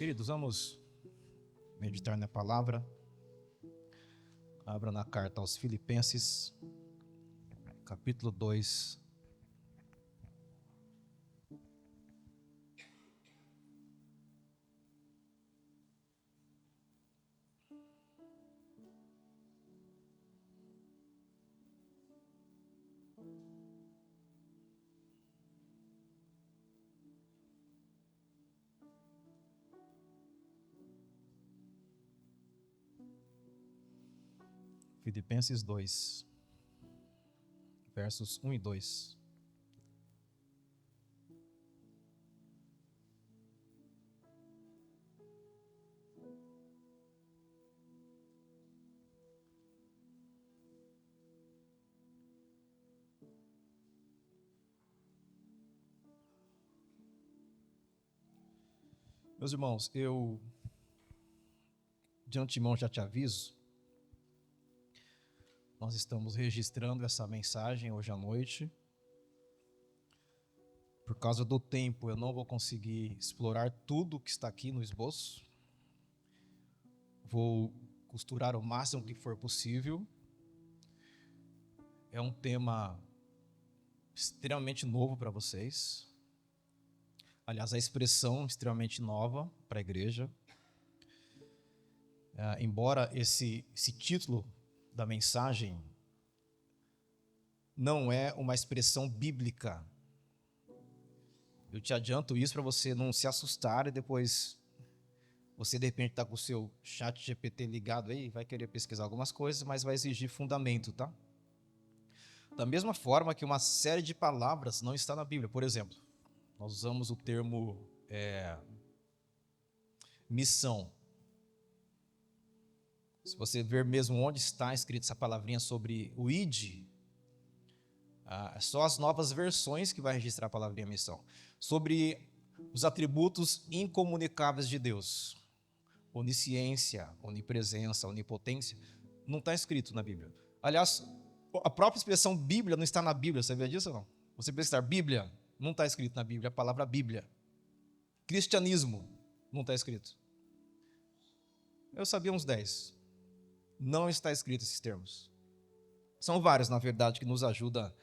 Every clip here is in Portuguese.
Queridos, vamos meditar na palavra. Abra na carta aos Filipenses, capítulo 2. Filipenses 2, versos 1 e 2. Meus irmãos, eu de antemão já te aviso, nós estamos registrando essa mensagem hoje à noite. Por causa do tempo, eu não vou conseguir explorar tudo que está aqui no esboço. Vou costurar o máximo que for possível. É um tema extremamente novo para vocês. Aliás, a expressão extremamente nova para a igreja. Embora esse título da mensagem não é uma expressão bíblica. Eu te adianto isso para você não se assustar e depois você de repente está com o seu chat GPT ligado aí, vai querer pesquisar algumas coisas, mas vai exigir fundamento, tá? Da mesma forma que uma série de palavras não está na Bíblia. Por exemplo, nós usamos o termo missão. Se você ver mesmo onde está escrito essa palavrinha sobre o id, só as novas versões que vai registrar a palavrinha missão. Sobre os atributos incomunicáveis de Deus, onisciência, onipresença, onipotência, não está escrito na Bíblia. Aliás, a própria expressão Bíblia não está na Bíblia, você sabia disso ou não? Você pesquisar Bíblia, não está escrito na Bíblia a palavra Bíblia. Cristianismo, não está escrito. Eu sabia uns 10. Não está escrito esses termos. São vários, na verdade, que nos ajudam.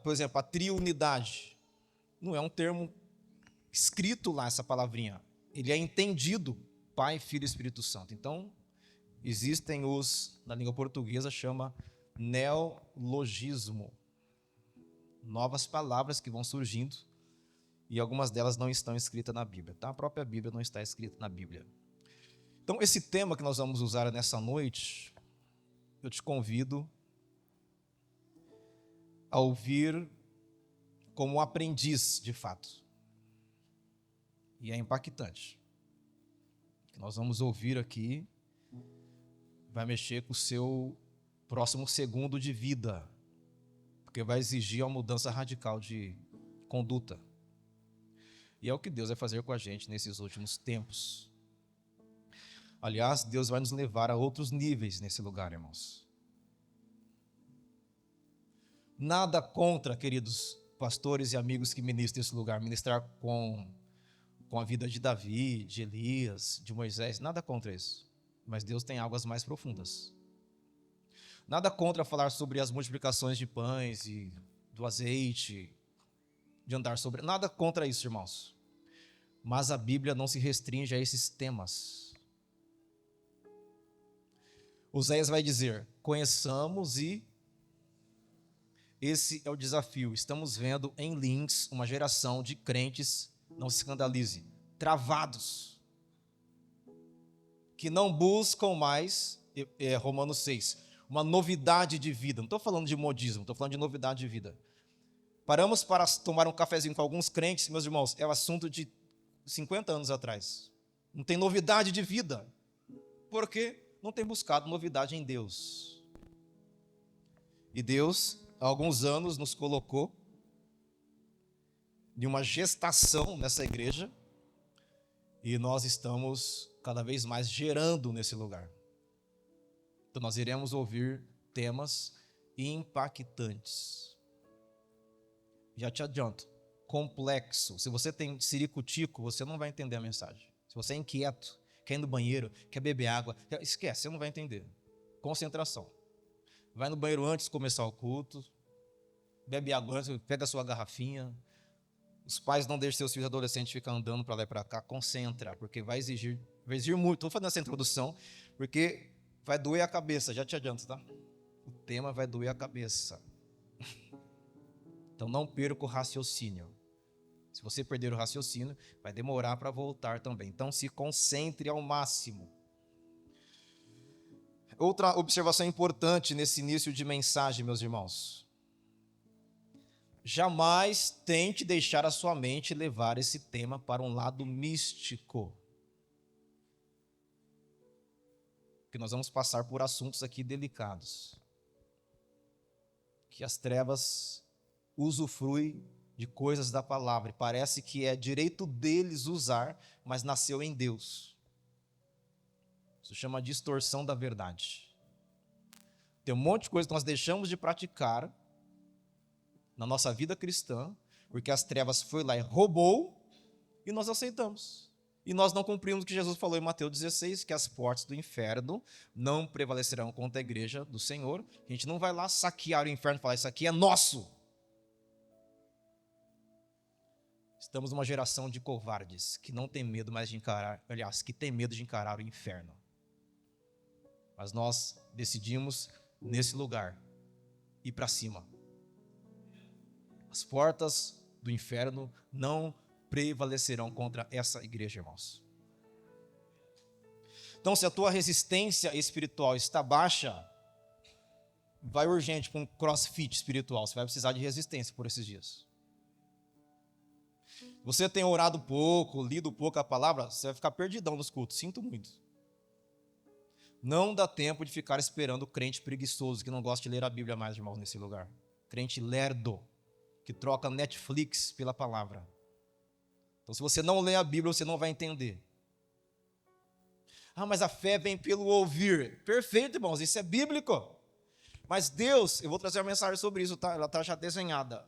Por exemplo, a triunidade. Não é um termo escrito lá, essa palavrinha. Ele é entendido, Pai, Filho e Espírito Santo. Então, existem na língua portuguesa, chama neologismo. Novas palavras que vão surgindo e algumas delas não estão escritas na Bíblia. Tá? A própria Bíblia não está escrita na Bíblia. Então, esse tema que nós vamos usar nessa noite, eu te convido a ouvir como um aprendiz, de fato. E é impactante. O que nós vamos ouvir aqui vai mexer com o seu próximo segundo de vida, porque vai exigir uma mudança radical de conduta. E é o que Deus vai fazer com a gente nesses últimos tempos. Aliás, Deus vai nos levar a outros níveis nesse lugar, irmãos. Nada contra, queridos pastores e amigos que ministram esse lugar, ministrar com a vida de Davi, de Elias, de Moisés, nada contra isso. Mas Deus tem águas mais profundas. Nada contra falar sobre as multiplicações de pães e do azeite, de andar sobre... Nada contra isso, irmãos. Mas a Bíblia não se restringe a esses temas. Oséias vai dizer, conheçamos e... Esse é o desafio. Estamos vendo em Lins uma geração de crentes, não se escandalize, travados, que não buscam mais, Romanos 6, uma novidade de vida. Não estou falando de modismo, estou falando de novidade de vida. Paramos para tomar um cafezinho com alguns crentes, meus irmãos, é o assunto de 50 anos atrás. Não tem novidade de vida, porque não tem buscado novidade em Deus. E Deus, há alguns anos, nos colocou de uma gestação nessa igreja e nós estamos cada vez mais gerando nesse lugar. Então nós iremos ouvir temas impactantes. Já te adianto, complexo. Se você tem ciricutico, você não vai entender a mensagem. Se você é inquieto, quer ir no banheiro, quer beber água, esquece, você não vai entender. Concentração. Vai no banheiro antes de começar o culto, bebe água antes, pega a sua garrafinha. Os pais não deixam seus filhos adolescentes ficar andando para lá e para cá. Concentra, porque vai exigir muito. Estou fazendo essa introdução, porque vai doer a cabeça, já te adianto, tá? O tema vai doer a cabeça. Então não perca o raciocínio. Se você perder o raciocínio, vai demorar para voltar também. Então se concentre ao máximo. Outra observação importante nesse início de mensagem, meus irmãos. Jamais tente deixar a sua mente levar esse tema para um lado místico. Porque nós vamos passar por assuntos aqui delicados. Que as trevas usufruem de coisas da palavra. Parece que é direito deles usar, mas nasceu em Deus. Isso chama distorção da verdade. Tem um monte de coisa que nós deixamos de praticar na nossa vida cristã, porque as trevas foi lá e roubou, e nós aceitamos. E nós não cumprimos o que Jesus falou em Mateus 16, que as portas do inferno não prevalecerão contra a igreja do Senhor. A gente não vai lá saquear o inferno e falar, isso aqui é nosso. Estamos numa geração de covardes, que não tem medo mais de encarar, aliás, que tem medo de encarar o inferno. Mas nós decidimos, nesse lugar, ir para cima. As portas do inferno não prevalecerão contra essa igreja, irmãos. Então, se a tua resistência espiritual está baixa, vai urgente para um crossfit espiritual. Você vai precisar de resistência por esses dias. Você tem orado pouco, lido pouco a palavra, você vai ficar perdidão nos cultos. Sinto muito. Não dá tempo de ficar esperando o crente preguiçoso, que não gosta de ler a Bíblia mais, irmãos, nesse lugar. Crente lerdo, que troca Netflix pela palavra. Então, se você não lê a Bíblia, você não vai entender. Ah, mas a fé vem pelo ouvir. Perfeito, irmãos, isso é bíblico. Mas Deus, eu vou trazer uma mensagem sobre isso, tá? Ela está já desenhada.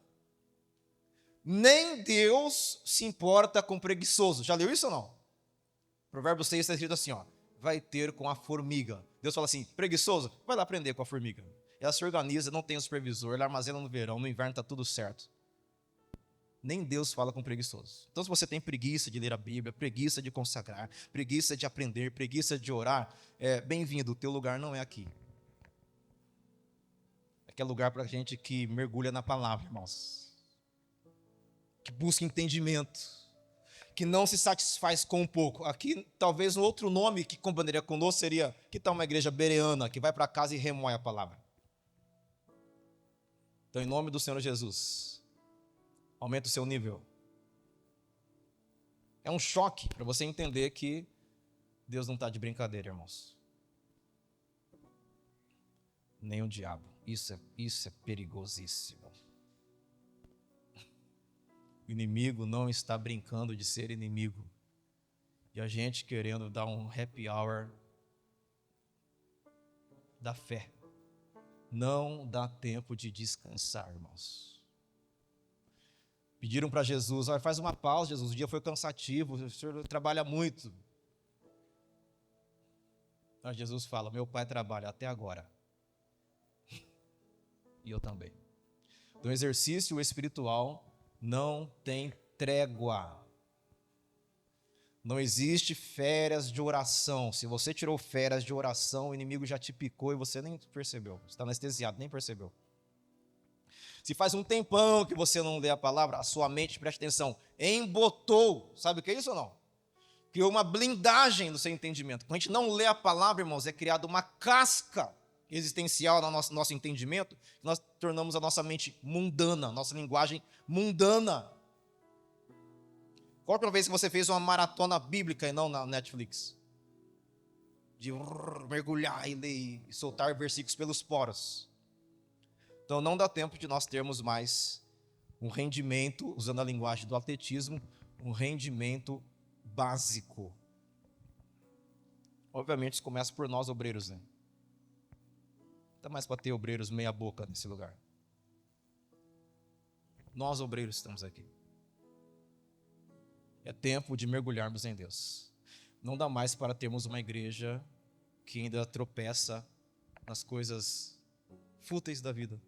Nem Deus se importa com preguiçoso. Já leu isso ou não? Provérbio 6 está escrito assim, ó. Vai ter com a formiga. Deus fala assim, preguiçoso, vai lá aprender com a formiga. Ela se organiza, não tem o supervisor, ela armazena no verão, no inverno está tudo certo. Nem Deus fala com preguiçoso. Então, se você tem preguiça de ler a Bíblia, preguiça de consagrar, preguiça de aprender, preguiça de orar, bem-vindo, o teu lugar não é aqui. Aqui é lugar para gente que mergulha na palavra, irmãos. Que busca entendimento. Que não se satisfaz com um pouco. Aqui, talvez um outro nome que combinaria conosco seria, que tal uma igreja bereana, que vai para casa e remoe a palavra. Então, em nome do Senhor Jesus, aumenta o seu nível. É um choque para você entender que Deus não está de brincadeira, irmãos. Nem o diabo. Isso é perigosíssimo. O inimigo não está brincando de ser inimigo. E a gente querendo dar um happy hour da fé. Não dá tempo de descansar, irmãos. Pediram para Jesus, faz uma pausa, Jesus, o dia foi cansativo, o senhor trabalha muito. Mas Jesus fala, meu pai trabalha até agora. E eu também. Então, o exercício espiritual não tem trégua. Não existe férias de oração. Se você tirou férias de oração, o inimigo já te picou e você nem percebeu. Você está anestesiado, nem percebeu. Se faz um tempão que você não lê a palavra, a sua mente, preste atenção, embotou. Sabe o que é isso ou não? Criou uma blindagem no seu entendimento. Quando a gente não lê a palavra, irmãos, é criada uma casca existencial no nosso entendimento, nós tornamos a nossa mente mundana, nossa linguagem mundana. Qual a última vez que você fez uma maratona bíblica e não na Netflix? De mergulhar e ler e soltar versículos pelos poros. Então não dá tempo de nós termos mais um rendimento, usando a linguagem do atletismo, um rendimento básico. Obviamente isso começa por nós obreiros, né? Não dá mais para ter obreiros meia boca nesse lugar. Nós obreiros estamos aqui. É tempo de mergulharmos em Deus. Não dá mais para termos uma igreja que ainda tropeça nas coisas fúteis da vida.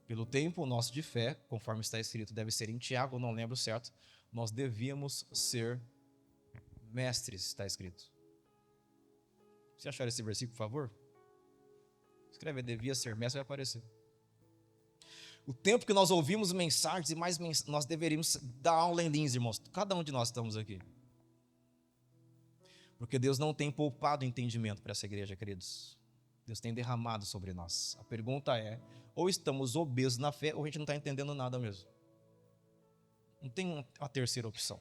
Pelo tempo nosso de fé, conforme está escrito, deve ser em Tiago, não lembro certo, nós devíamos ser mestres, está escrito. Se achar esse versículo, por favor, escreve, devia ser mestre, vai aparecer. O tempo que nós ouvimos mensagens e mais nós deveríamos dar aula em línguas, irmãos. Cada um de nós estamos aqui. Porque Deus não tem poupado entendimento para essa igreja, queridos. Deus tem derramado sobre nós. A pergunta é, ou estamos obesos na fé, ou a gente não está entendendo nada mesmo. Não tem uma terceira opção.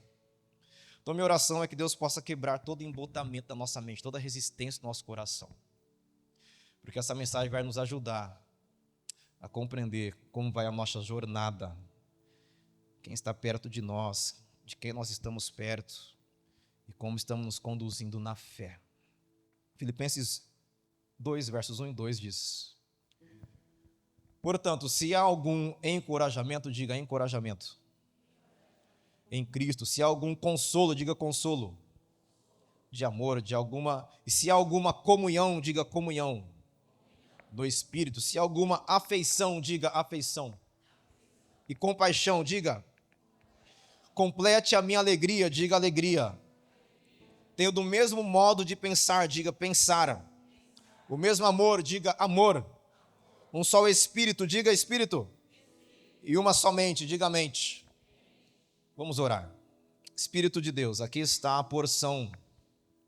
Então, minha oração é que Deus possa quebrar todo embotamento da nossa mente, toda resistência do nosso coração. Porque essa mensagem vai nos ajudar a compreender como vai a nossa jornada, quem está perto de nós, de quem nós estamos perto e como estamos nos conduzindo na fé. Filipenses 2, versos 1 e 2 diz: portanto, se há algum encorajamento, diga encorajamento em Cristo. Se há algum consolo, diga consolo de amor, de alguma. E se há alguma comunhão, diga comunhão do Espírito. Se há alguma afeição, diga afeição. E compaixão, diga. Complete a minha alegria, diga alegria. Tenho do mesmo modo de pensar, diga pensar. O mesmo amor, diga amor. Um só Espírito, diga Espírito. E uma só mente, diga mente. Vamos orar. Espírito de Deus, aqui está a porção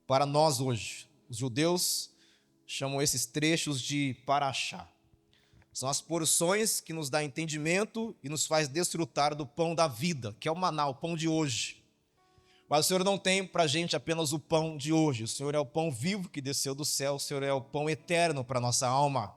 para nós hoje. Os judeus chamam esses trechos de paraxá. São as porções que nos dá entendimento e nos faz desfrutar do pão da vida, que é o maná, o pão de hoje. Mas o Senhor não tem para a gente apenas o pão de hoje. O Senhor é o pão vivo que desceu do céu. O Senhor é o pão eterno para a nossa alma.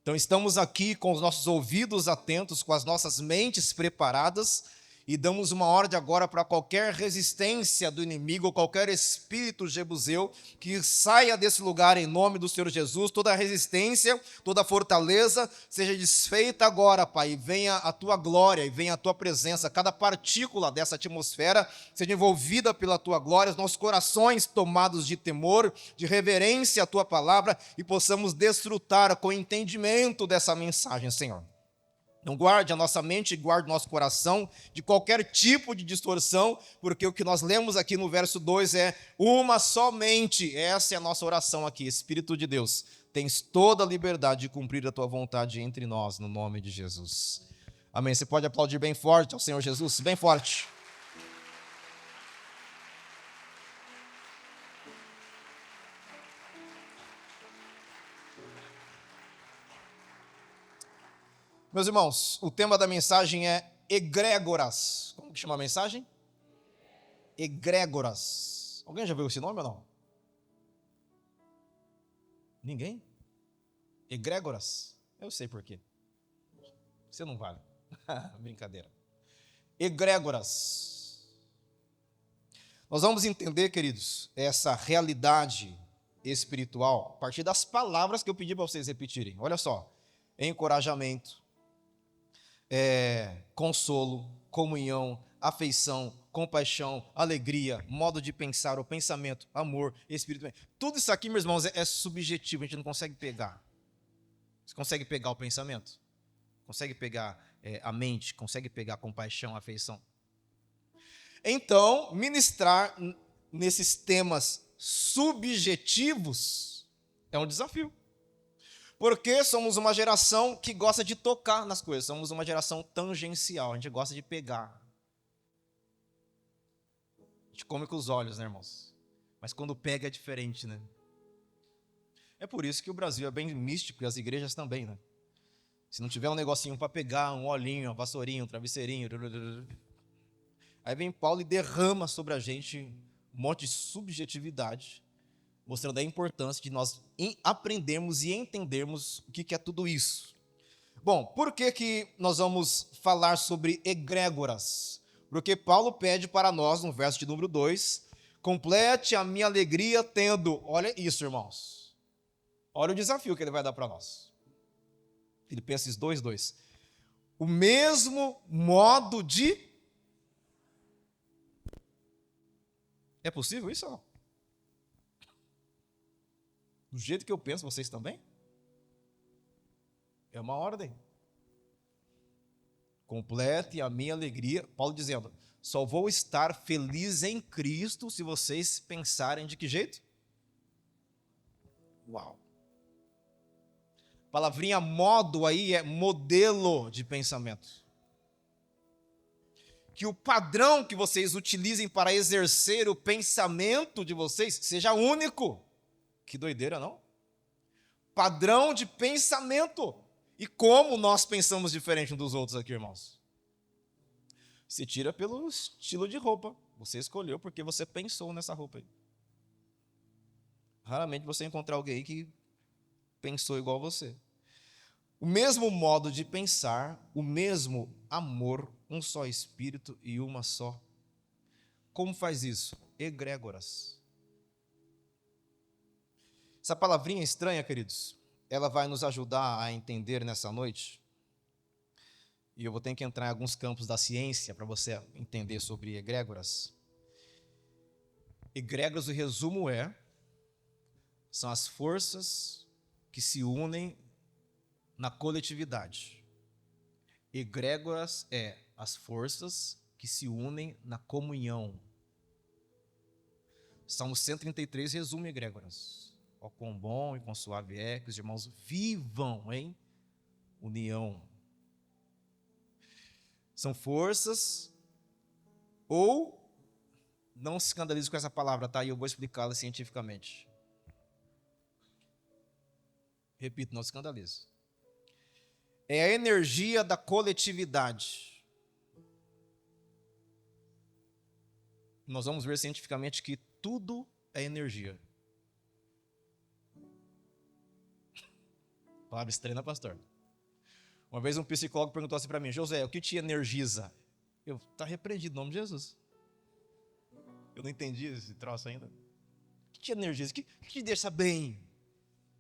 Então estamos aqui com os nossos ouvidos atentos, com as nossas mentes preparadas, e damos uma ordem agora para qualquer resistência do inimigo, qualquer espírito jebuseu, que saia desse lugar em nome do Senhor Jesus. Toda resistência, toda fortaleza seja desfeita agora, Pai, e venha a Tua glória, e venha a Tua presença. Cada partícula dessa atmosfera seja envolvida pela Tua glória, os nossos corações tomados de temor, de reverência à Tua palavra, e possamos desfrutar com entendimento dessa mensagem, Senhor. Não guarde a nossa mente, guarde o nosso coração de qualquer tipo de distorção, porque o que nós lemos aqui no verso 2 é uma só mente. Essa é a nossa oração aqui. Espírito de Deus, tens toda a liberdade de cumprir a tua vontade entre nós, no nome de Jesus. Amém. Você pode aplaudir bem forte ao Senhor Jesus, bem forte. Meus irmãos, o tema da mensagem é egrégoras. Como que chama a mensagem? Egrégoras. Alguém já viu esse nome ou não? Ninguém? Egrégoras? Eu sei por quê. Você não vale. Brincadeira. Egrégoras. Nós vamos entender, queridos, essa realidade espiritual a partir das palavras que eu pedi para vocês repetirem. Olha só. Encorajamento. Consolo, comunhão, afeição, compaixão, alegria, modo de pensar, o pensamento, amor, espírito. Tudo isso aqui, meus irmãos, é subjetivo, a gente não consegue pegar. Você consegue pegar o pensamento? Consegue pegar a mente? Consegue pegar a compaixão, a afeição? Então, ministrar nesses temas subjetivos é um desafio. Porque somos uma geração que gosta de tocar nas coisas, somos uma geração tangencial, a gente gosta de pegar. A gente come com os olhos, né, irmãos? Mas quando pega é diferente, né? É por isso que o Brasil é bem místico e as igrejas também, né? Se não tiver um negocinho para pegar, um olhinho, uma vassourinha, um travesseirinho, aí vem Paulo e derrama sobre a gente um monte de subjetividade, mostrando a importância de nós aprendermos e entendermos o que é tudo isso. Bom, por que nós vamos falar sobre egrégoras? Porque Paulo pede para nós, no verso de número 2, complete a minha alegria tendo, olha isso, irmãos, olha o desafio que ele vai dar para nós. Filipenses 2:2. O mesmo modo de É possível isso ou não? Do jeito que eu penso, vocês também? É uma ordem. Complete a minha alegria. Paulo dizendo, só vou estar feliz em Cristo se vocês pensarem de que jeito? Uau. Palavrinha modo aí é modelo de pensamento. Que o padrão que vocês utilizem para exercer o pensamento de vocês seja único. Que doideira, não? Padrão de pensamento. E como nós pensamos diferente uns dos outros aqui, irmãos? Se tira pelo estilo de roupa. Você escolheu porque você pensou nessa roupa aí. Raramente você encontrar alguém aí que pensou igual você. O mesmo modo de pensar, o mesmo amor, um só espírito e uma só. Como faz isso? Egrégoras. Essa palavrinha estranha, queridos, ela vai nos ajudar a entender nessa noite. E eu vou ter que entrar em alguns campos da ciência para você entender sobre egrégoras. Egrégoras, o resumo são as forças que se unem na coletividade. Egrégoras as forças que se unem na comunhão. Salmo 133 resume egrégoras. Ó quão bom e quão suave é que os irmãos vivam em união. São forças, ou, não se escandalize com essa palavra, tá? E eu vou explicá-la cientificamente. Repito, não se escandalize. É a energia da coletividade. Nós vamos ver cientificamente que tudo é energia. Palavra estranha, né, pastor? Uma vez um psicólogo perguntou assim para mim, José, o que te energiza? Está repreendido no nome de Jesus. Eu não entendi esse troço ainda. O que te energiza? O que te deixa bem?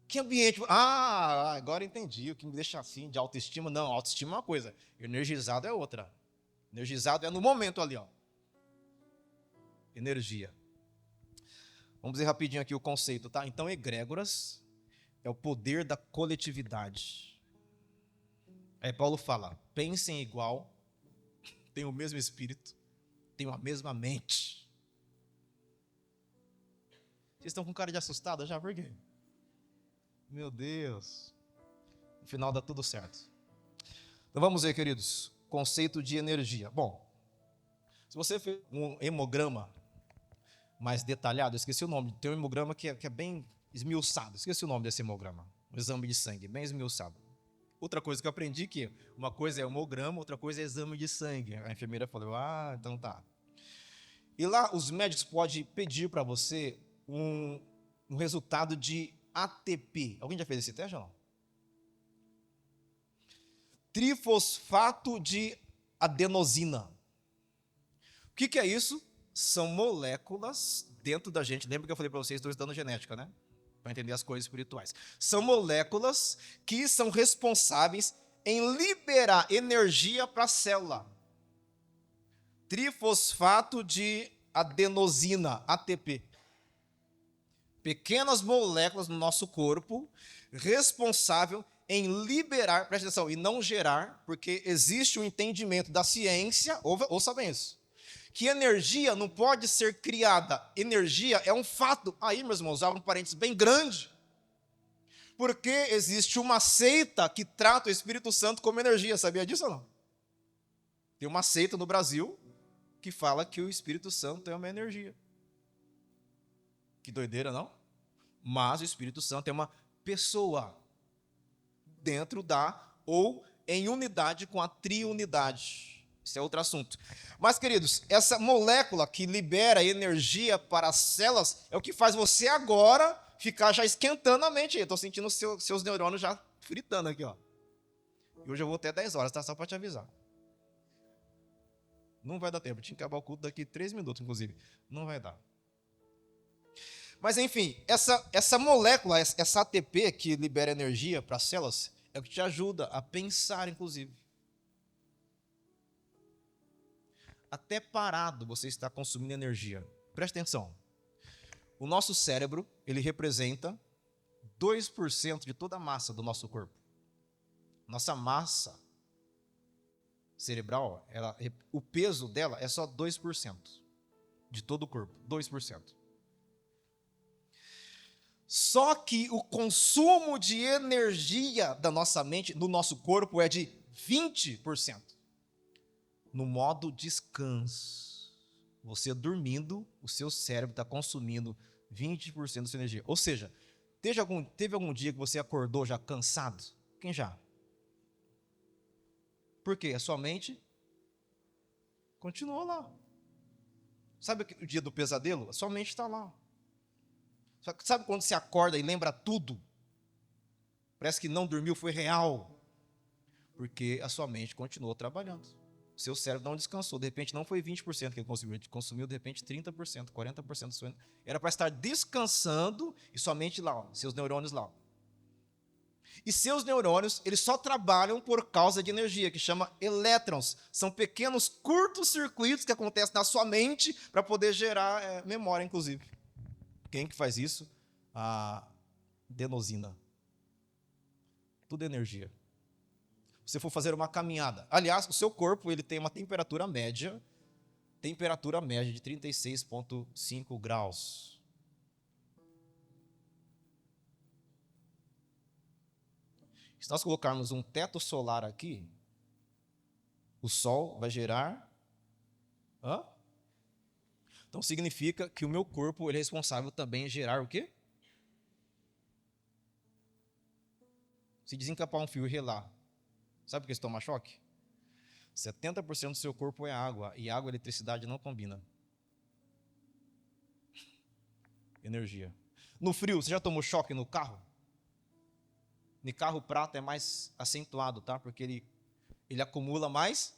Que ambiente? Ah, agora entendi. O que me deixa assim, de autoestima? Não, autoestima é uma coisa. Energizado é outra. Energizado é no momento ali, ó. Energia. Vamos ver rapidinho aqui o conceito, tá? Então, egrégoras é o poder da coletividade. Aí Paulo fala, pensem igual, tenham o mesmo espírito, tenham a mesma mente. Vocês estão com cara de assustada já? Por quê? Meu Deus. No final dá tudo certo. Então vamos ver, queridos, conceito de energia. Bom, se você fez um hemograma mais detalhado, eu esqueci o nome, tem um hemograma que é bem esmiuçado, esqueci o nome desse hemograma, um exame de sangue, bem esmiuçado. Outra coisa que eu aprendi que uma coisa é hemograma, outra coisa é exame de sangue. A enfermeira falou, então tá. E lá os médicos podem pedir para você um resultado de ATP. Alguém já fez esse teste ou não? Trifosfato de adenosina. O que é isso? São moléculas dentro da gente. Lembra que eu falei para vocês, estou estudando genética, né? Para entender as coisas espirituais. São moléculas que são responsáveis em liberar energia para a célula. Trifosfato de adenosina, ATP. Pequenas moléculas no nosso corpo, responsável em liberar, presta atenção, e não gerar, porque existe um entendimento da ciência, ouça bem isso, que energia não pode ser criada. Energia é um fato. Aí, meus irmãos, há um parênteses bem grande. Porque existe uma seita que trata o Espírito Santo como energia. Sabia disso ou não? Tem uma seita no Brasil que fala que o Espírito Santo é uma energia. Que doideira, não? Mas o Espírito Santo é uma pessoa dentro ou em unidade com a triunidade. Isso é outro assunto. Mas, queridos, essa molécula que libera energia para as células é o que faz você agora ficar já esquentando a mente. Eu estou sentindo seus neurônios já fritando aqui, ó. E hoje eu vou até 10 horas, tá? Só para te avisar. Não vai dar tempo. Tinha que acabar o culto daqui 3 minutos, inclusive. Não vai dar. Mas, enfim, essa molécula, essa ATP que libera energia para as células, é o que te ajuda a pensar, inclusive. Até parado você está consumindo energia. Preste atenção. O nosso cérebro, ele representa 2% de toda a massa do nosso corpo. Nossa massa cerebral, o peso dela é só 2% de todo o corpo, 2%. Só que o consumo de energia da nossa mente, do nosso corpo, é de 20%. No modo descanso. Você dormindo, o seu cérebro está consumindo 20% da sua energia. Ou seja, teve algum dia que você acordou já cansado? Quem já? Por quê? A sua mente continuou lá. Sabe o dia do pesadelo? A sua mente está lá. Sabe quando você acorda e lembra tudo? Parece que não dormiu, foi real. Porque a sua mente continuou trabalhando. O seu cérebro não descansou. De repente não foi 20% que ele consumiu, de repente 30%, 40% do seu. Era para estar descansando e sua mente lá, seus neurônios lá. E seus neurônios, eles só trabalham por causa de energia, que chama elétrons. São pequenos curtos-circuitos que acontecem na sua mente para poder gerar memória, inclusive. Quem que faz isso? A adenosina. Tudo é energia. Se você for fazer uma caminhada. Aliás, o seu corpo ele tem uma temperatura média de 36,5 graus. Se nós colocarmos um teto solar aqui, o Sol vai gerar... Então significa que o meu corpo ele é responsável também em gerar o quê? Se desencapar um fio e relar, sabe por que você toma choque? 70% do seu corpo é água, e água e eletricidade não combinam. Energia. No frio, você já tomou choque no carro? No carro prata é mais acentuado, tá? Porque ele acumula mais.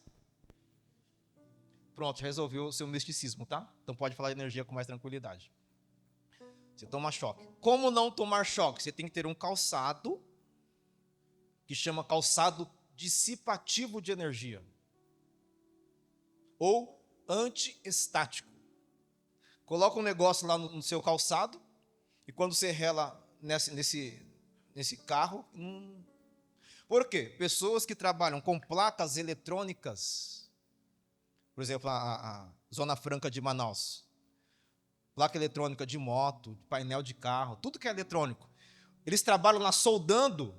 Pronto, resolveu o seu misticismo, tá? Então pode falar de energia com mais tranquilidade. Você toma choque. Como não tomar choque? Você tem que ter um calçado que chama calçado dissipativo de energia ou antiestático. Coloca um negócio lá no seu calçado e quando você rela nesse carro... Por quê? Pessoas que trabalham com placas eletrônicas, por exemplo, a Zona Franca de Manaus, placa eletrônica de moto, painel de carro, tudo que é eletrônico, eles trabalham lá soldando,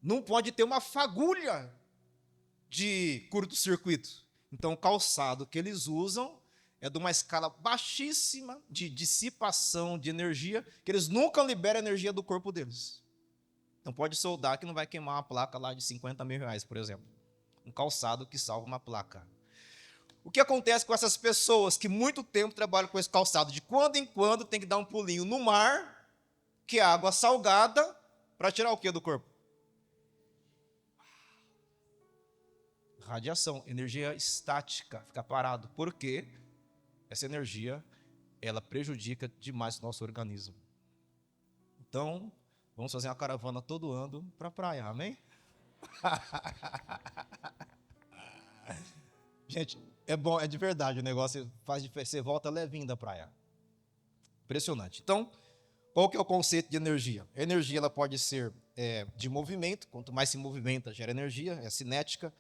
não pode ter uma fagulha de curto-circuito. Então, o calçado que eles usam é de uma escala baixíssima de dissipação de energia, que eles nunca liberam a energia do corpo deles. Então, pode soldar que não vai queimar uma placa lá de 50 mil reais, por exemplo. Um calçado que salva uma placa. O que acontece com essas pessoas que muito tempo trabalham com esse calçado? De quando em quando tem que dar um pulinho no mar, que é água salgada, para tirar o que do corpo? Radiação, energia estática, fica parado. Por quê? Essa energia, ela prejudica demais o nosso organismo. Então, vamos fazer uma caravana todo ano para a praia, amém? Gente, é bom, é de verdade, o negócio faz diferença, você volta levinho da praia. Impressionante. Então, qual que é o conceito de energia? A energia ela pode ser de movimento, quanto mais se movimenta, gera energia, é cinética.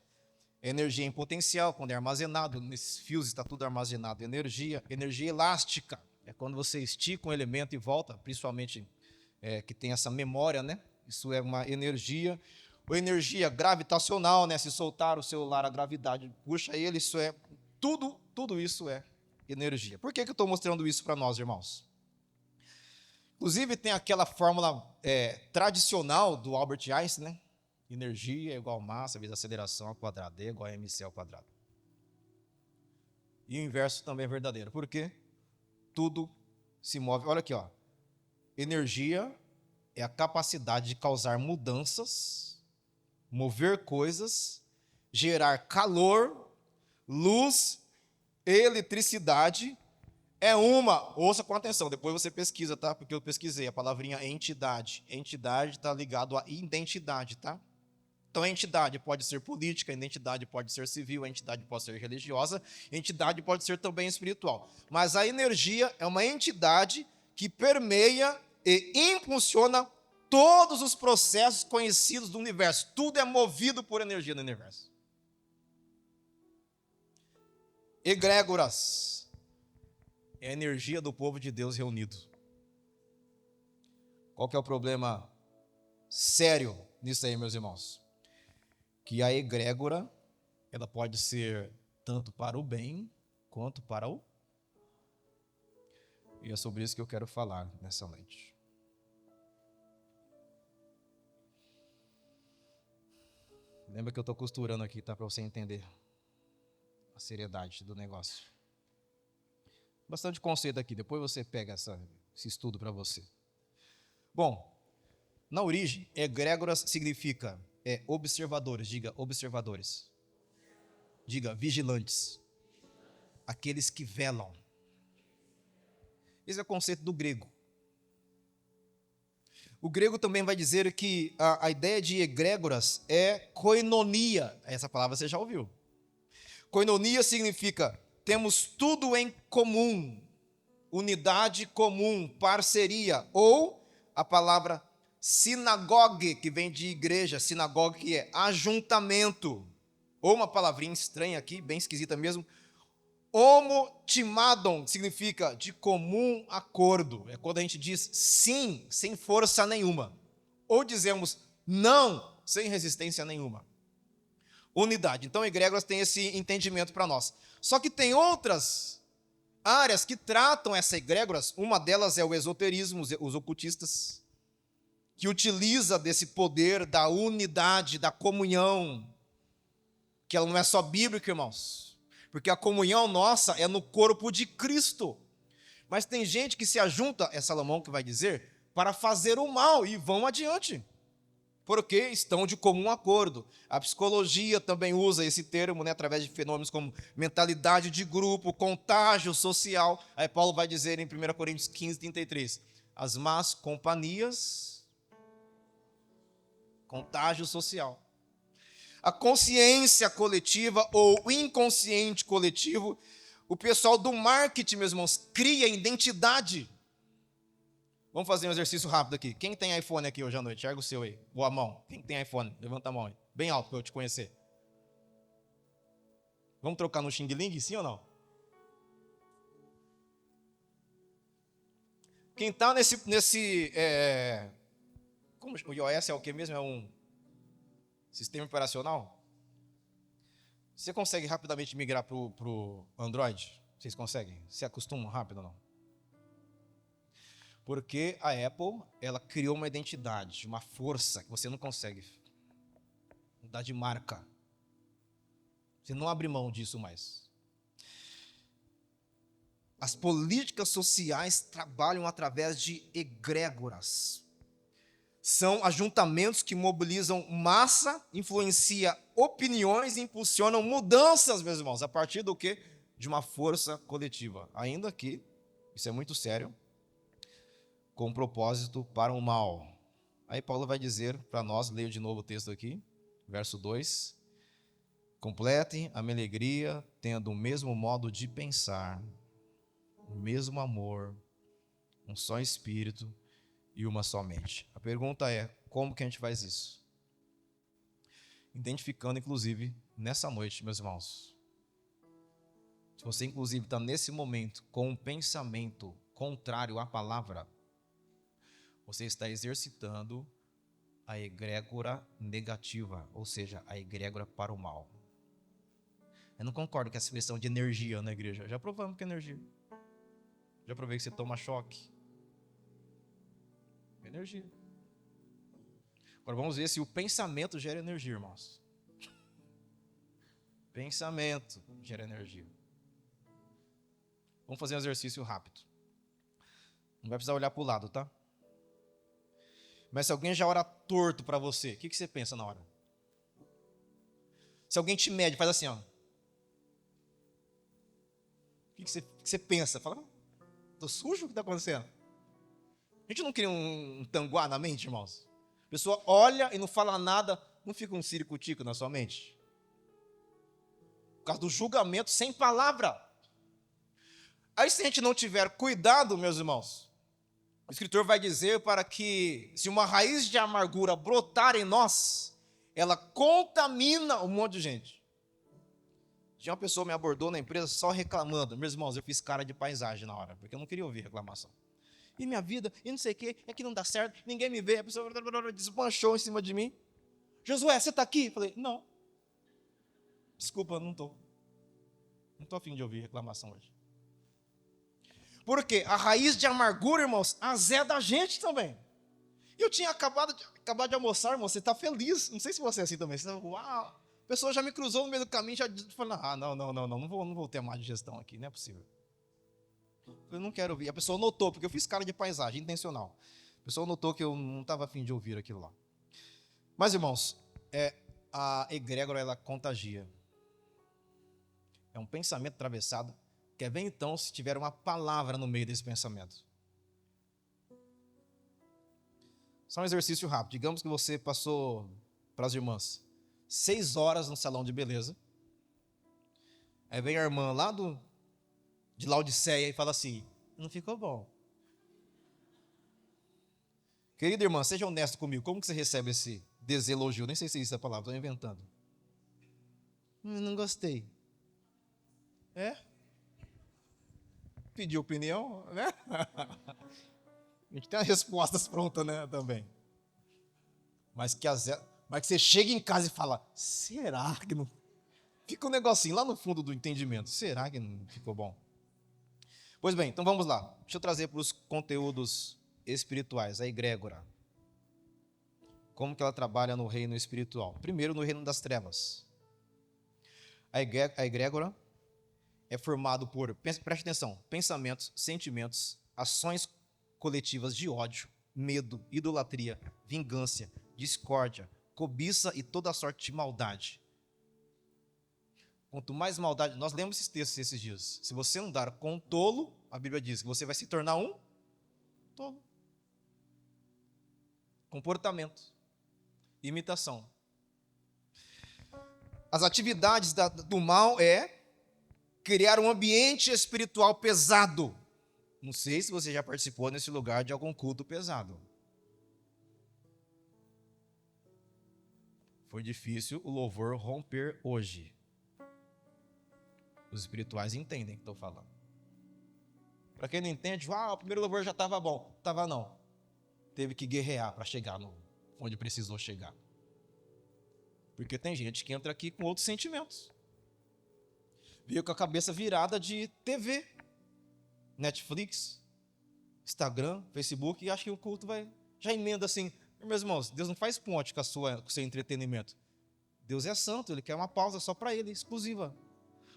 Energia em potencial, quando é armazenado, nesses fios está tudo armazenado. Energia elástica, é quando você estica um elemento e volta, principalmente que tem essa memória, né? Isso é uma energia. Ou energia gravitacional, né? Se soltar o celular, a gravidade puxa ele, isso é... Tudo isso é energia. Por que eu estou mostrando isso para nós, irmãos? Inclusive, tem aquela fórmula tradicional do Albert Einstein, né? Energia é igual a massa vezes aceleração ao quadrado, E igual a mc ao quadrado. E o inverso também é verdadeiro. Por quê? Tudo se move. Olha aqui, ó. Energia é a capacidade de causar mudanças, mover coisas, gerar calor, luz, eletricidade. Ouça com atenção, depois você pesquisa, tá? Porque eu pesquisei a palavrinha entidade. Entidade está ligado à identidade, tá? Então, a entidade pode ser política, a entidade pode ser civil, a entidade pode ser religiosa, a entidade pode ser também espiritual. Mas a energia é uma entidade que permeia e impulsiona todos os processos conhecidos do universo. Tudo é movido por energia no universo. Egrégoras é a energia do povo de Deus reunido. Qual que é o problema sério nisso aí, meus irmãos? Que a egrégora, ela pode ser tanto para o bem, quanto para o... E é sobre isso que eu quero falar nessa noite. Lembra que eu estou costurando aqui, tá? Para você entender a seriedade do negócio. Bastante conceito aqui, depois você pega esse estudo para você. Bom, na origem, egrégoras significa observadores, diga observadores. Diga vigilantes. Aqueles que velam. Esse é o conceito do grego. O grego também vai dizer que a ideia de egrégoras é koinonia. Essa palavra você já ouviu. Koinonia significa temos tudo em comum, unidade comum, parceria, ou a palavra sinagogue, que vem de igreja, sinagogue que é ajuntamento, ou uma palavrinha estranha aqui, bem esquisita mesmo, homotimadon, significa de comum acordo, é quando a gente diz sim, sem força nenhuma, ou dizemos não, sem resistência nenhuma. Unidade. Então, egrégoras tem esse entendimento para nós. Só que tem outras áreas que tratam essa egrégoras, uma delas é o esoterismo, os ocultistas, que utiliza desse poder da unidade, da comunhão, que ela não é só bíblica, irmãos, porque a comunhão nossa é no corpo de Cristo. Mas tem gente que se ajunta, é Salomão que vai dizer, para fazer o mal e vão adiante, porque estão de comum acordo. A psicologia também usa esse termo, né, através de fenômenos como mentalidade de grupo, contágio social. Aí Paulo vai dizer em 1 Coríntios 15, 33, as más companhias, contágio social. A consciência coletiva ou inconsciente coletivo, o pessoal do marketing, meus irmãos, cria identidade. Vamos fazer um exercício rápido aqui. Quem tem iPhone aqui hoje à noite? Erga o seu aí. Boa mão. Quem tem iPhone? Levanta a mão aí. Bem alto para eu te conhecer. Vamos trocar no Xing Ling, sim ou não? Quem está como o iOS é o que mesmo? É um sistema operacional? Você consegue rapidamente migrar para o Android? Vocês conseguem? Se acostumam rápido ou não? Porque a Apple, ela criou uma identidade, uma força que você não consegue mudar de marca. Você não abre mão disso mais. As políticas sociais trabalham através de egrégoras. São ajuntamentos que mobilizam massa, influenciam opiniões e impulsionam mudanças, meus irmãos, a partir do quê? De uma força coletiva. Ainda que, isso é muito sério, com um propósito para o mal. Aí Paulo vai dizer para nós, leio de novo o texto aqui, verso 2, completem a minha alegria, tendo o mesmo modo de pensar, o mesmo amor, um só espírito e uma só mente. A pergunta é, como que a gente faz isso? Identificando, inclusive, nessa noite, meus irmãos, se você, inclusive, está nesse momento com um pensamento contrário à palavra, você está exercitando a egrégora negativa, ou seja, a egrégora para o mal. Eu não concordo com essa questão de energia na igreja. Já provamos que é energia. Já provei que você toma choque. Energia. Agora vamos ver se o pensamento gera energia, irmãos. Pensamento gera energia. Vamos fazer um exercício rápido. Não vai precisar olhar para o lado, tá? Mas se alguém já ora torto para você, o que você pensa na hora? Se alguém te mede, faz assim, ó. O que você pensa? Fala, tô sujo? O que está acontecendo? A gente não cria um tanguá na mente, irmãos? A pessoa olha e não fala nada, não fica um circo-tico na sua mente? Por causa do julgamento sem palavra. Aí se a gente não tiver cuidado, meus irmãos, o escritor vai dizer para que se uma raiz de amargura brotar em nós, ela contamina um monte de gente. Uma pessoa me abordou na empresa só reclamando. Meus irmãos, eu fiz cara de paisagem na hora, porque eu não queria ouvir reclamação. E minha vida, e não sei o quê, é que não dá certo, ninguém me vê. A pessoa desmanchou em cima de mim. Josué, você está aqui? Eu falei, não. Desculpa, não estou. Não estou a fim de ouvir reclamação hoje. Por quê? A raiz de amargura, irmãos, azeda a gente também. E eu tinha acabado de almoçar, irmão, você está feliz. Não sei se você é assim também. Você tá, uau. A pessoa já me cruzou no meio do caminho, já falou, não vou ter má digestão aqui, não é possível. Eu não quero ouvir. A pessoa notou, porque eu fiz cara de paisagem, intencional. A pessoa notou que eu não estava a fim de ouvir aquilo lá. Mas, irmãos, a egrégora, ela contagia. É um pensamento atravessado. Quer ver então se tiver uma palavra no meio desse pensamento? Só um exercício rápido. Digamos que você passou para as irmãs 6 horas no salão de beleza. Aí vem a irmã lá de Laodiceia e fala assim, não ficou bom. Querida irmã, seja honesto comigo. Como que você recebe esse deselogio? Nem sei se é isso a palavra, estou inventando. Não gostei. Pediu opinião, né? A gente tem as respostas prontas, né, também. Mas que você chega em casa e fala, será que não... Fica um negocinho lá no fundo do entendimento. Será que não ficou bom? Pois bem, então vamos lá. Deixa eu trazer para os conteúdos espirituais, a egrégora. Como que ela trabalha no reino espiritual? Primeiro, no reino das trevas. A egrégora é formado por, preste atenção, pensamentos, sentimentos, ações coletivas de ódio, medo, idolatria, vingança, discórdia, cobiça e toda sorte de maldade. Quanto mais maldade, nós lemos esses textos esses dias. Se você andar com um tolo, a Bíblia diz que você vai se tornar um tolo. Comportamento, imitação. As atividades do mal é criar um ambiente espiritual pesado. Não sei se você já participou nesse lugar de algum culto pesado. Foi difícil o louvor romper hoje. Os espirituais entendem o que estou falando. Para quem não entende, o primeiro louvor já estava bom. Estava não. Teve que guerrear para chegar onde precisou chegar. Porque tem gente que entra aqui com outros sentimentos. Veio com a cabeça virada de TV, Netflix, Instagram, Facebook, e acha que o culto já emenda assim. Meus irmãos, Deus não faz ponte com o seu entretenimento. Deus é santo, Ele quer uma pausa só para Ele, exclusiva.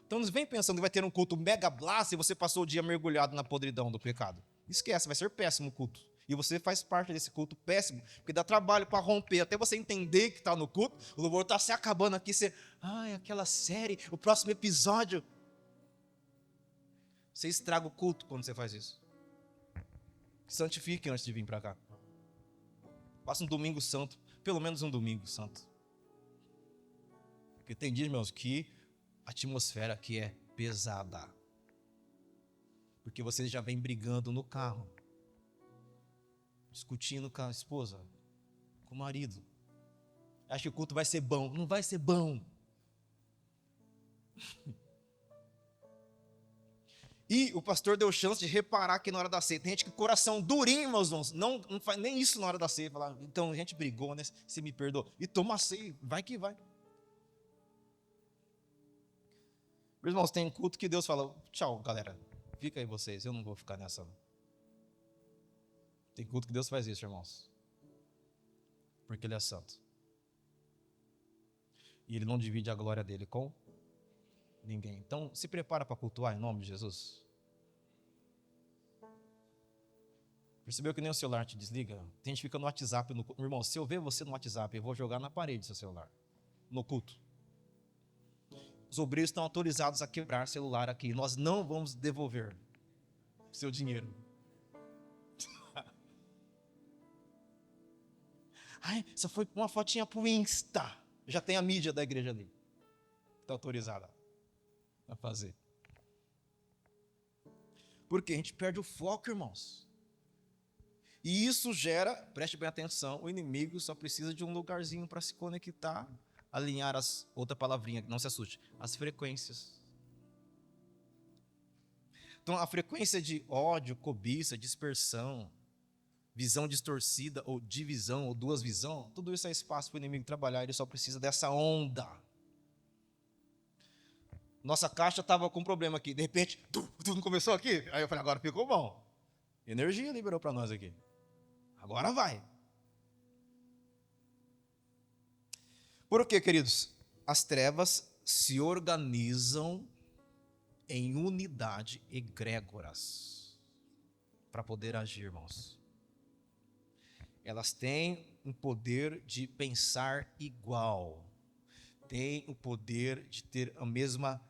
Então não vem pensando que vai ter um culto mega blast e você passou o dia mergulhado na podridão do pecado. Esquece, vai ser péssimo o culto. E você faz parte desse culto péssimo, porque dá trabalho para romper, até você entender que está no culto, o louvor está se acabando aqui, aquela série, o próximo episódio. Você estraga o culto quando você faz isso. Santifique antes de vir para cá. Faça um domingo santo, pelo menos um domingo santo. Porque tem dias, meus, que a atmosfera aqui é pesada. Porque você já vem brigando no carro. Discutindo com a esposa, com o marido. Acha que o culto vai ser bom. Não vai ser bom. E o pastor deu chance de reparar que na hora da ceia, tem gente que coração durinho, meus irmãos, não faz nem isso na hora da ceia. Fala, então a gente brigou, né? Você me perdoa. E toma a ceia, vai que vai. Meus irmãos, tem culto que Deus fala, tchau, galera. Fica aí vocês, eu não vou ficar nessa. Tem culto que Deus faz isso, irmãos. Porque Ele é santo. E Ele não divide a glória dEle com ninguém. Então, se prepara para cultuar em nome de Jesus. Percebeu que nem o celular te desliga? Tem gente que fica no WhatsApp. Irmão, se eu ver você no WhatsApp, eu vou jogar na parede seu celular. No culto. Os obreiros estão autorizados a quebrar celular aqui. Nós não vamos devolver seu dinheiro. Ai, você foi com uma fotinha pro Insta. Já tem a mídia da igreja ali. Está autorizada a fazer. Porque a gente perde o foco, irmãos. E isso gera, preste bem atenção, o inimigo só precisa de um lugarzinho para se conectar, alinhar outra palavrinha, não se assuste, as frequências. Então, a frequência de ódio, cobiça, dispersão, visão distorcida, ou divisão, ou duas visões, tudo isso é espaço para o inimigo trabalhar, ele só precisa dessa onda. Nossa caixa estava com problema aqui, de repente, tudo começou aqui, aí eu falei, agora ficou bom. Energia liberou para nós aqui. Agora vai. Por quê, queridos? As trevas se organizam em unidade egrégoras para poder agir, irmãos. Elas têm um poder de pensar igual, têm o poder de ter a mesma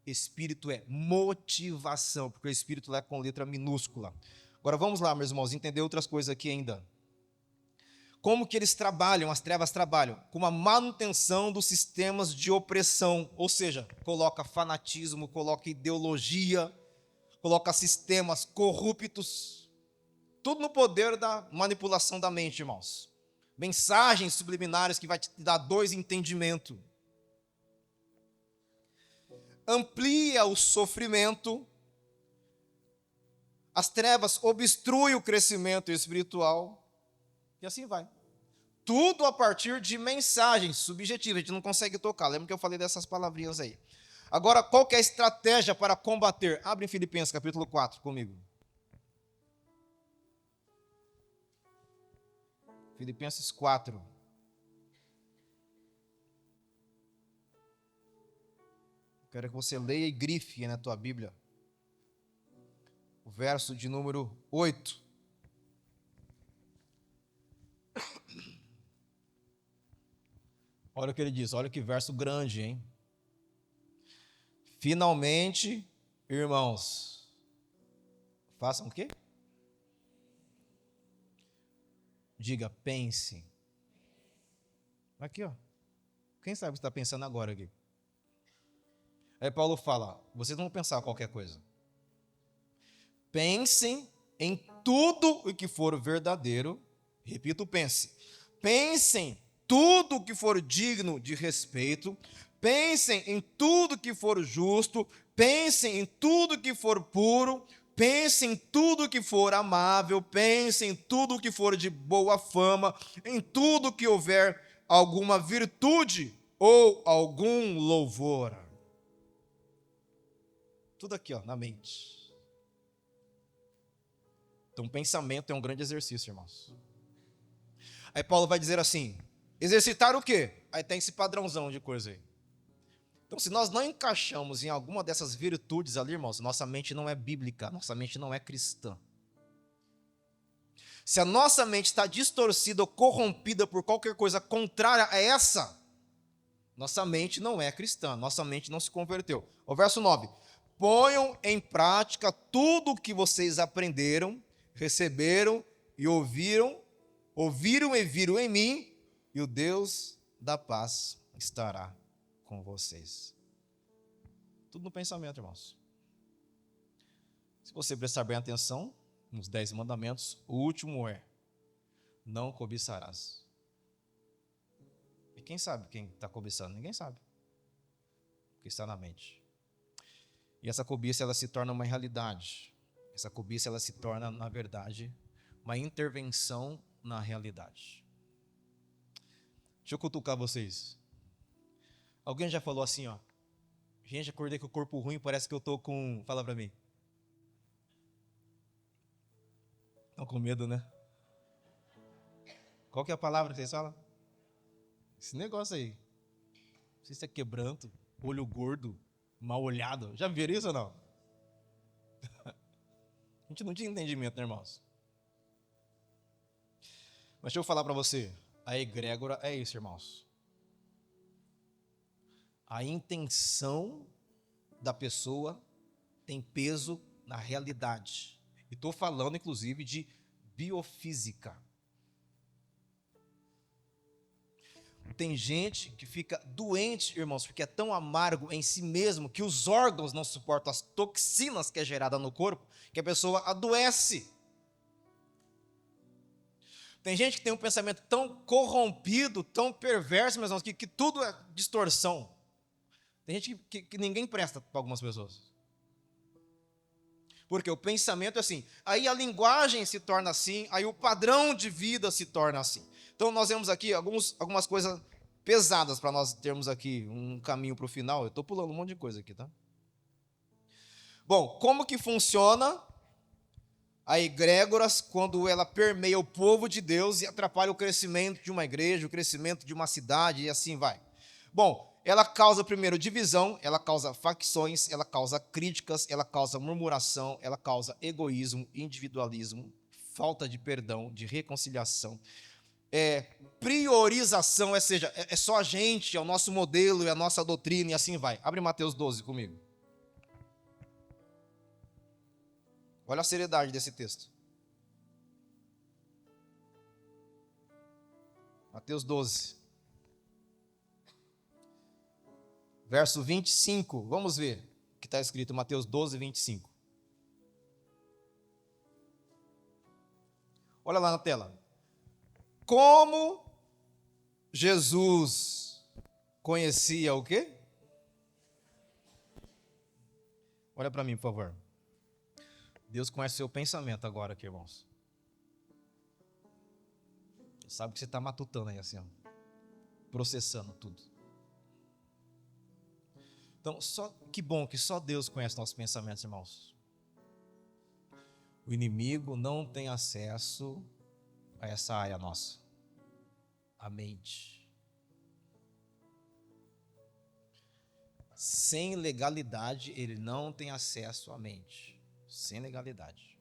espírito, é motivação, porque o espírito lá é com letra minúscula. Agora vamos lá, meus irmãos, entender outras coisas aqui ainda. Como que eles trabalham, as trevas trabalham? Com a manutenção dos sistemas de opressão, ou seja, coloca fanatismo, coloca ideologia, coloca sistemas corruptos, tudo no poder da manipulação da mente, irmãos. Mensagens subliminares que vai te dar dois entendimentos. Amplia o sofrimento, as trevas obstruem o crescimento espiritual, e assim vai. Tudo a partir de mensagens subjetivas, a gente não consegue tocar. Lembra que eu falei dessas palavrinhas aí. Agora, qual que é a estratégia para combater? Abre em Filipenses capítulo 4 comigo. Filipenses 4. Quero que você leia e grife na tua Bíblia. O verso de número 8. Olha o que ele diz, olha que verso grande, hein? Finalmente, irmãos, façam o quê? Diga, pense. Aqui, ó. Quem sabe o que está pensando agora aqui? Aí Paulo fala, vocês não vão pensar qualquer coisa. Pensem em tudo o que for verdadeiro. Repito, pense. Pensem tudo o que for digno de respeito. Pensem em tudo que for justo. Pensem em tudo que for puro. Pensem em tudo que for amável. Pensem em tudo que for de boa fama. Em tudo que houver alguma virtude ou algum louvor. Tudo aqui, ó, na mente. Então, pensamento é um grande exercício, irmãos. Aí Paulo vai dizer assim, exercitar o quê? Aí tem esse padrãozão de coisa aí. Então, se nós não encaixamos em alguma dessas virtudes ali, irmãos, nossa mente não é bíblica, nossa mente não é cristã. Se a nossa mente está distorcida ou corrompida por qualquer coisa contrária a essa, nossa mente não é cristã, nossa mente não se converteu. O verso 9, ponham em prática tudo o que vocês aprenderam, receberam e ouviram e viram em mim, e o Deus da paz estará com vocês. Tudo no pensamento, irmãos. Se você prestar bem atenção nos 10 mandamentos, o último é, não cobiçarás. E quem sabe quem está cobiçando? Ninguém sabe. Porque está na mente. E essa cobiça, ela se torna uma realidade. Essa cobiça, ela se torna, na verdade, uma intervenção na realidade. Deixa eu cutucar vocês. Alguém já falou assim, ó. Gente, acordei com o corpo ruim, parece que eu tô com... Fala pra mim. Estão com medo, né? Qual que é a palavra que vocês falam? Esse negócio aí. Não sei se é quebranto, olho gordo, mal olhado. Já viram isso ou não? A gente não tinha entendimento, né, irmãos? Mas deixa eu falar para você. A egrégora é isso, irmãos. A intenção da pessoa tem peso na realidade. E estou falando, inclusive, de biofísica. Tem gente que fica doente, irmãos, porque é tão amargo em si mesmo que os órgãos não suportam as toxinas que é gerada no corpo, que a pessoa adoece. Tem gente que tem um pensamento tão corrompido, tão perverso, meus irmãos, que tudo é distorção. Tem gente que ninguém presta para algumas pessoas. Porque o pensamento é assim, aí a linguagem se torna assim, aí o padrão de vida se torna assim. Então nós vemos aqui algumas coisas pesadas para nós termos aqui um caminho para o final. Eu estou pulando um monte de coisa aqui, tá? Bom, como que funciona a egrégoras quando ela permeia o povo de Deus e atrapalha o crescimento de uma igreja, o crescimento de uma cidade e assim vai? Bom, ela causa primeiro divisão, ela causa facções, ela causa críticas, ela causa murmuração, ela causa egoísmo, individualismo, falta de perdão, de reconciliação, priorização, ou seja, é só a gente, é o nosso modelo, é a nossa doutrina e assim vai. Abre Mateus 12 comigo. Olha a seriedade desse texto. Mateus 12. Verso 25. Vamos ver o que está escrito. Mateus 12, 25. Olha lá na tela. Como Jesus conhecia o quê? Olha para mim, por favor. Deus conhece o seu pensamento agora aqui, irmãos. Ele sabe que você está matutando aí assim, ó, processando tudo. Então, que bom que só Deus conhece nossos pensamentos, irmãos. O inimigo não tem acesso a essa área nossa, a mente. Sem legalidade, ele não tem acesso à mente. Sem legalidade.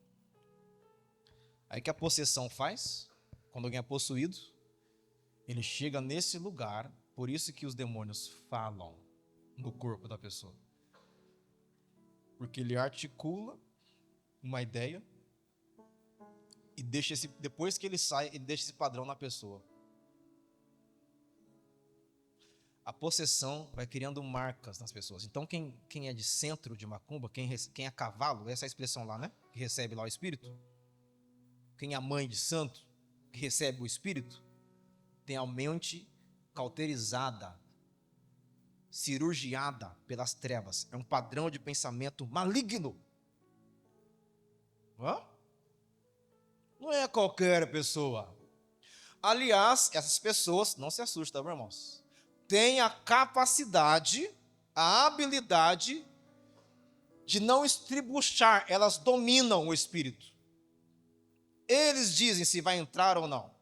Aí que a possessão faz, quando alguém é possuído, ele chega nesse lugar, por isso que os demônios falam no corpo da pessoa. Porque ele articula uma ideia e deixa depois que ele sai, ele deixa esse padrão na pessoa. A possessão vai criando marcas nas pessoas. Então, quem é de centro de macumba, quem é cavalo, essa é a expressão lá, né? Que recebe lá o espírito. Quem é a mãe de santo, que recebe o espírito, tem a mente cauterizada, cirurgiada pelas trevas. É um padrão de pensamento maligno. Não é qualquer pessoa. Aliás, essas pessoas, não se assustem, irmãos, têm a capacidade, a habilidade de não estribuchar, elas dominam o espírito. Eles dizem se vai entrar ou não.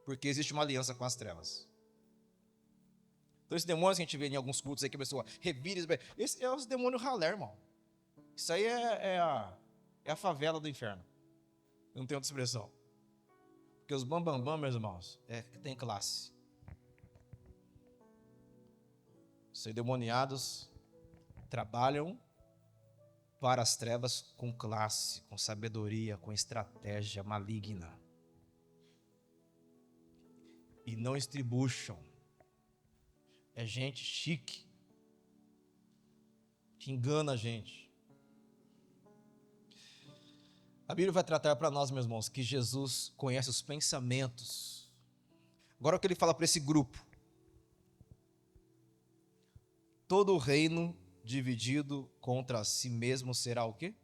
Porque existe uma aliança com as trevas. Então, esses demônios que a gente vê em alguns cultos aí, que a pessoa revira, esse é os demônios ralé, irmão. Isso aí é a favela do inferno. Eu não tenho outra expressão. Porque os bambambam, meus irmãos, tem classe. Os endemoniados trabalham para as trevas com classe, com sabedoria, com estratégia maligna. E não estribucham. É gente chique, que engana a gente. A Bíblia vai tratar para nós, meus irmãos, que Jesus conhece os pensamentos. Agora o que ele fala para esse grupo? Todo reino dividido contra si mesmo será o quê?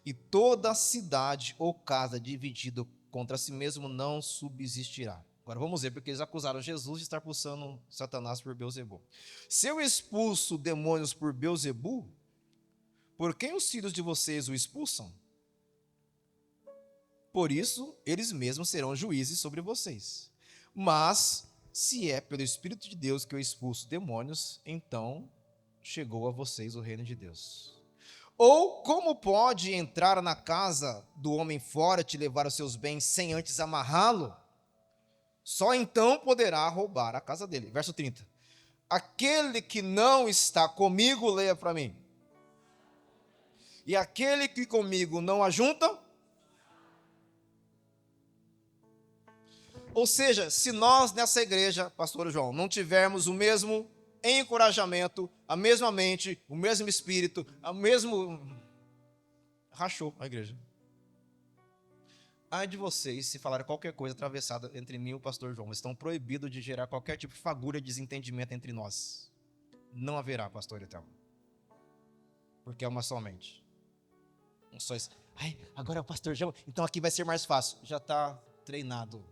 E toda cidade ou casa dividida contra si mesmo não subsistirá. Agora vamos ver, porque eles acusaram Jesus de estar expulsando Satanás por Beelzebul. Se eu expulso demônios por Beelzebul, por quem os filhos de vocês o expulsam? Por isso, eles mesmos serão juízes sobre vocês. Mas, se é pelo Espírito de Deus que eu expulso demônios, então chegou a vocês o reino de Deus. Ou como pode entrar na casa do homem fora te levar os seus bens sem antes amarrá-lo? Só então poderá roubar a casa dele. Verso 30. Aquele que não está comigo, leia para mim. E aquele que comigo não ajunta. Ou seja, se nós nessa igreja, pastor João, não tivermos o mesmo encorajamento, a mesma mente, o mesmo espírito, rachou a igreja. Ai de vocês se falarem qualquer coisa atravessada entre mim e o pastor João. Estão proibidos de gerar qualquer tipo de fagulha de desentendimento entre nós. Não haverá, pastor Etel. Porque é uma só mente. Um só. Ai, agora é o pastor João, então aqui vai ser mais fácil. Já está treinado.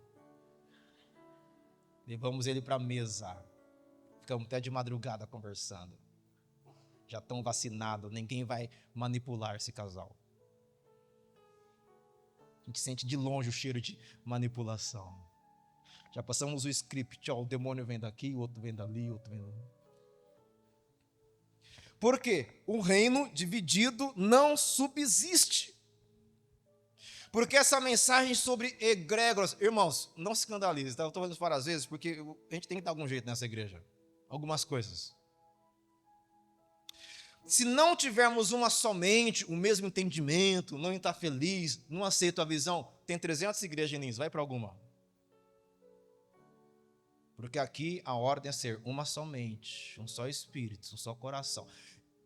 Levamos ele para a mesa. Ficamos até de madrugada conversando. Já estão vacinados, ninguém vai manipular esse casal. A gente sente de longe o cheiro de manipulação. Já passamos o script, ó, o demônio vem daqui, o outro vem dali, o outro vem dali. Por quê? O reino dividido não subsiste. Porque essa mensagem sobre egrégoras, irmãos, não se escandalize, tá? Eu estou falando isso várias vezes, porque a gente tem que dar algum jeito nessa igreja. Algumas coisas. Se não tivermos uma somente, o mesmo entendimento, não está feliz, não aceita a visão, tem 300 igrejas em Lins, vai para alguma. Porque aqui a ordem é ser uma somente, um só espírito, um só coração.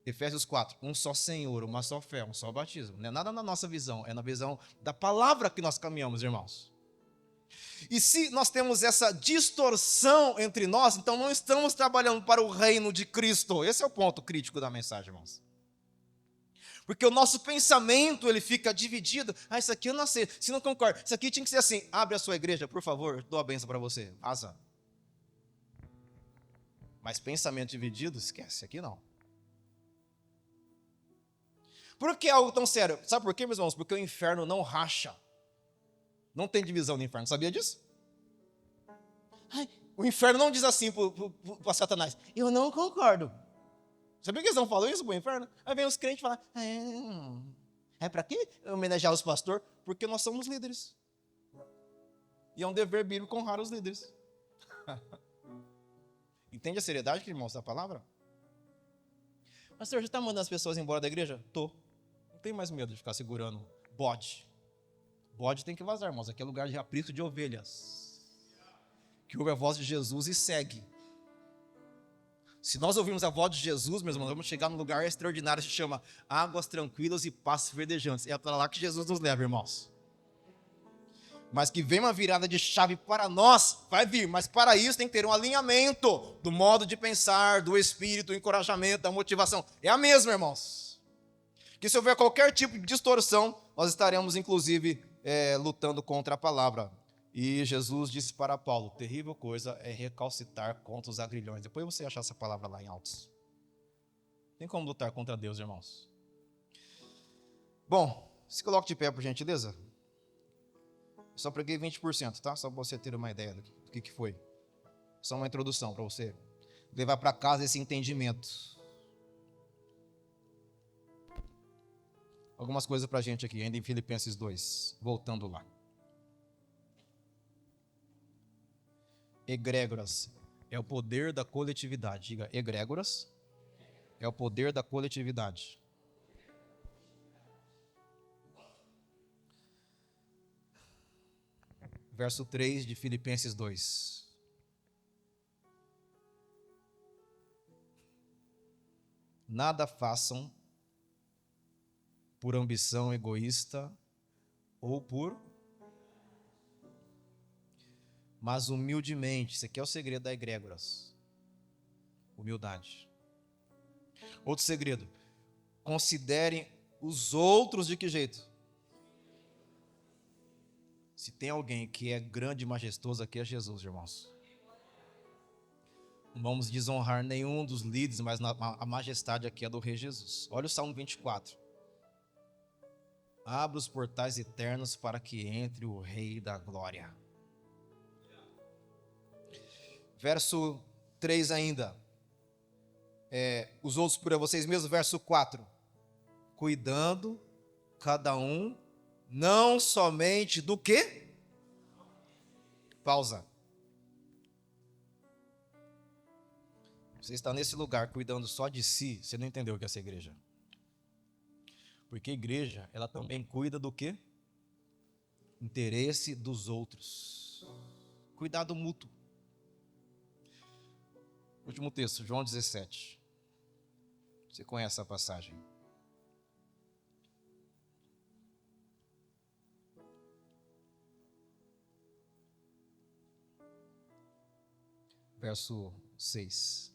Efésios 4, um só Senhor, uma só fé, um só batismo. Não é nada na nossa visão, é na visão da palavra que nós caminhamos, irmãos. E se nós temos essa distorção entre nós, então não estamos trabalhando para o reino de Cristo. Esse é o ponto crítico da mensagem, irmãos. Porque o nosso pensamento, ele fica dividido. Ah, isso aqui eu não sei, se não concordo. Isso aqui tinha que ser assim. Abre a sua igreja, por favor, dou a benção para você. Vaza. Mas pensamento dividido, esquece, aqui não. Por que é algo tão sério? Sabe por quê, meus irmãos? Porque o inferno não racha. Não tem divisão no inferno, sabia disso? Ai, o inferno não diz assim para Satanás, eu não concordo. Sabia que eles não falam isso para o inferno? Aí vem os crentes falar, é para quê homenagear os pastores? Porque nós somos líderes. E é um dever bíblico honrar os líderes. Entende a seriedade que irmãos da palavra? Pastor, já está mandando as pessoas embora da igreja? Tô. Não tenho mais medo de ficar segurando bode. Bode tem que vazar, irmãos. Aqui é lugar de aprisco de ovelhas. Que ouve a voz de Jesus e segue. Se nós ouvirmos a voz de Jesus, meus irmãos, vamos chegar num lugar extraordinário que se chama águas tranquilas e pastos verdejantes. É para lá que Jesus nos leva, irmãos. Mas que vem uma virada de chave para nós, vai vir. Mas para isso tem que ter um alinhamento do modo de pensar, do espírito, do encorajamento, da motivação. É a mesma, irmãos. Que se houver qualquer tipo de distorção, nós estaremos, inclusive, lutando contra a palavra. E Jesus disse para Paulo, terrível coisa é recalcitar contra os agrilhões. Depois você achar essa palavra lá em Altos. Tem como lutar contra Deus, irmãos? Bom, se coloque de pé, por gentileza. Eu só preguei 20%, tá? Só para você ter uma ideia do que foi. Só uma introdução para você levar para casa esse entendimento. Algumas coisas para a gente aqui, ainda em Filipenses 2, voltando lá. Egrégoras é o poder da coletividade. Diga, egrégoras é o poder da coletividade. Verso 3 de Filipenses 2. Nada façam por ambição egoísta ou mas humildemente. Esse aqui é o segredo da egrégoras. Humildade. Outro segredo. Considerem os outros de que jeito? Se tem alguém que é grande e majestoso, aqui é Jesus, irmãos. Não vamos desonrar nenhum dos líderes, mas a majestade aqui é do Rei Jesus. Olha o Salmo 24. Abra os portais eternos para que entre o Rei da Glória. Verso 3 ainda. Os outros por vocês mesmos. Verso 4. Cuidando cada um, não somente do quê? Pausa. Você está nesse lugar cuidando só de si, você não entendeu o que é essa igreja. Porque a igreja, ela também cuida do quê? Interesse dos outros. Cuidado mútuo. Último texto, João 17. Você conhece a passagem. Verso 6.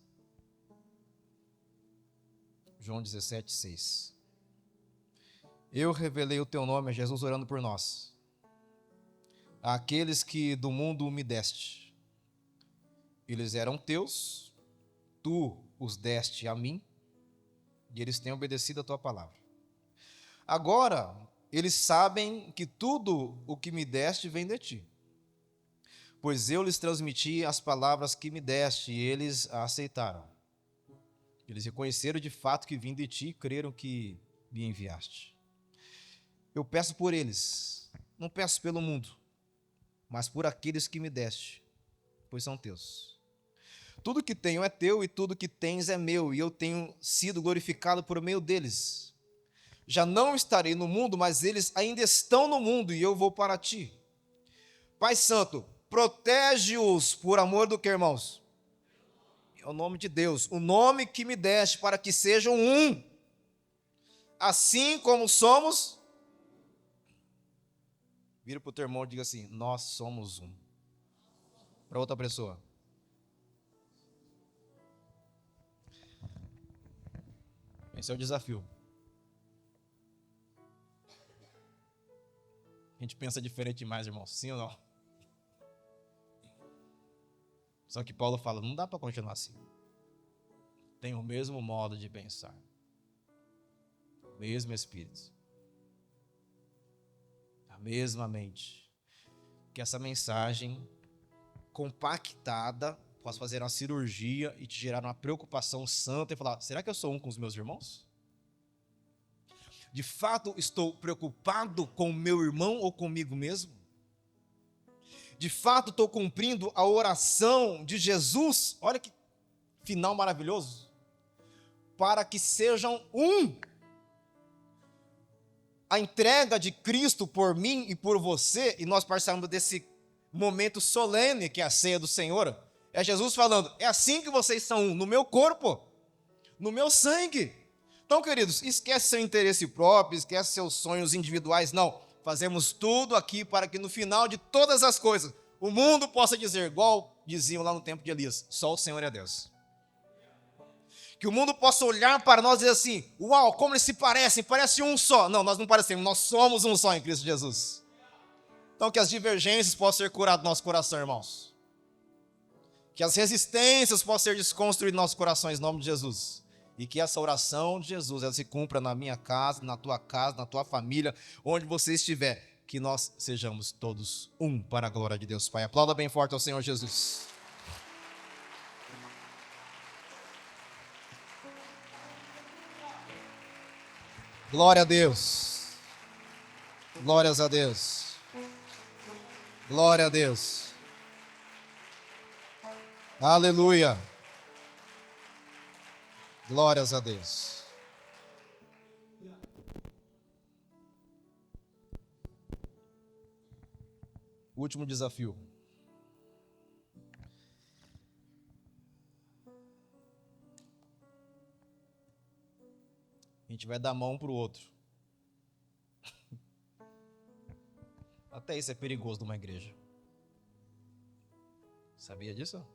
João 17, 6. Eu revelei o teu nome, Jesus orando por nós, àqueles que do mundo me deste. Eles eram teus, tu os deste a mim, e eles têm obedecido a tua palavra. Agora, eles sabem que tudo o que me deste vem de ti, pois eu lhes transmiti as palavras que me deste, e eles a aceitaram. Eles reconheceram de fato que vim de ti e creram que me enviaste. Eu peço por eles, não peço pelo mundo, mas por aqueles que me deste, pois são teus. Tudo que tenho é teu e tudo que tens é meu, e eu tenho sido glorificado por meio deles. Já não estarei no mundo, mas eles ainda estão no mundo, e eu vou para ti. Pai Santo, protege-os por amor do que, irmãos? É o nome de Deus, o nome que me deste, para que sejam um, assim como somos. Vira para o teu irmão e diga assim: nós somos um. Para outra pessoa. Esse é o desafio. A gente pensa diferente demais, irmão. Sim ou não? Só que Paulo fala, não dá para continuar assim. Tem o mesmo modo de pensar. O mesmo espírito. A mesma mente. Que essa mensagem compactada possa fazer uma cirurgia e te gerar uma preocupação santa e falar, será que eu sou um com os meus irmãos? De fato estou preocupado com o meu irmão ou comigo mesmo? De fato estou cumprindo a oração de Jesus? Olha que final maravilhoso. Para que sejam um. A entrega de Cristo por mim e por você, e nós participamos desse momento solene que é a ceia do Senhor, é Jesus falando, é assim que vocês são um, no meu corpo, no meu sangue. Então, queridos, esquece seu interesse próprio, esquece seus sonhos individuais, não. Fazemos tudo aqui para que no final de todas as coisas, o mundo possa dizer, igual diziam lá no tempo de Elias, só o Senhor é Deus. Que o mundo possa olhar para nós e dizer assim, uau, como eles se parecem, parece um só. Não, nós não parecemos, nós somos um só em Cristo Jesus. Então que as divergências possam ser curadas no nosso coração, irmãos. Que as resistências possam ser desconstruídas nos nossos corações, em nome de Jesus. E que essa oração de Jesus, ela se cumpra na minha casa, na tua família, onde você estiver. Que nós sejamos todos um para a glória de Deus, Pai. Aplauda bem forte ao Senhor Jesus. Glória a Deus. Glórias a Deus. Glória a Deus. Aleluia. Glórias a Deus. Último desafio. A gente vai dar mão para o outro. Até isso é perigoso numa igreja. Sabia disso?